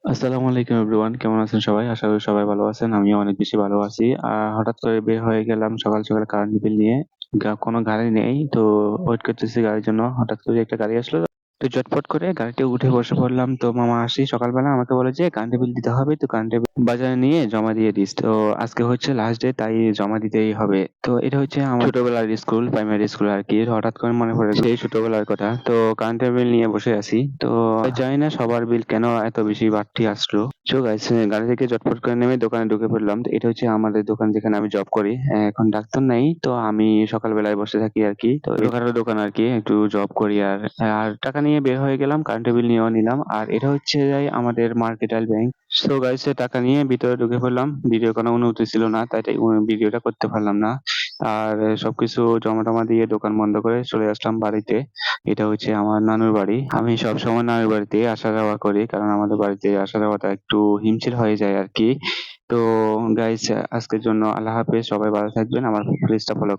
আসসালামু আলাইকুম এভরিওয়ান, কেমন আছেন সবাই? আশা করি সবাই ভালো আছেন। আমিও অনেক বেশি ভালো আছি। হঠাৎ করে বের হয়ে গেলাম সকাল, সকাল কারেন্ট বিল নিয়ে। কোনো গাড়ি নেই। তো ওয়েট করতেছি গাড়ির জন্য। হঠাৎ করে একটা গাড়ি আসলো। তো ঝটপট করে গাড়িতে উঠে বসে পড়লাম। তো মামা আসি সকালবেলা আমাকে বলে যে কারেন্টের বিল দিতে হবে। তো কারেন্টের বিল বাজারে নিয়ে জমা দিয়ে দিস। তো আজকে হচ্ছে লাস্ট ডে, তাই জমা দিতেই হবে। তো এটা হচ্ছে আমার ছোটবেলার স্কুল, প্রাইমারি স্কুল আরকি। হঠাৎ করে মনে পড়ে সেই ছোটবেলার কথা। তো কারেন্টের বিল নিয়ে বসে আছি। তো জানি না সবার বিল কেন এত বেশি বাড়তি আসলো। সো গাইস, গাড়ি থেকে চটপট করে নেমে দোকানে ঢুকে পড়লাম। তো এটা হচ্ছে আমাদের দোকান, যেখানে আমি জব করি। এখন ডাক্তার নাই, তো আমি সকালবেলায় বসে থাকি আরকি। তো ছোটখাটো দোকান আরকি, একটু জব করি। আর টাকা নিয়ে বের হয়ে গেলাম, কারেন্টের বিল নিয়েও নিলাম। আর এটা হচ্ছে যাই আমাদের মার্কেটাইল ব্যাংক। সো গাইস, টাকা নিয়ে ভিতরে ঢুকে পড়লাম। ভিডিও কোনো অনুমতি ছিল না, তাই ভিডিওটা করতে পারলাম না। আর সবকিছু জমা টমা দিয়ে দোকান বন্ধ করে চলে আসলাম বাড়িতে। এটা হচ্ছে আমার নানুর বাড়ি। আমি সবসময় নানুর বাড়িতে আসা যাওয়া করি, কারণ আমাদের বাড়িতে আসা যাওয়াটা একটু হিমশিম হয়ে যায় আরকি। তো গাইস, আজকের জন্য আল্লাহ হাফেজ। সবাই ভালো থাকবেন। আমার পেজটা ফলো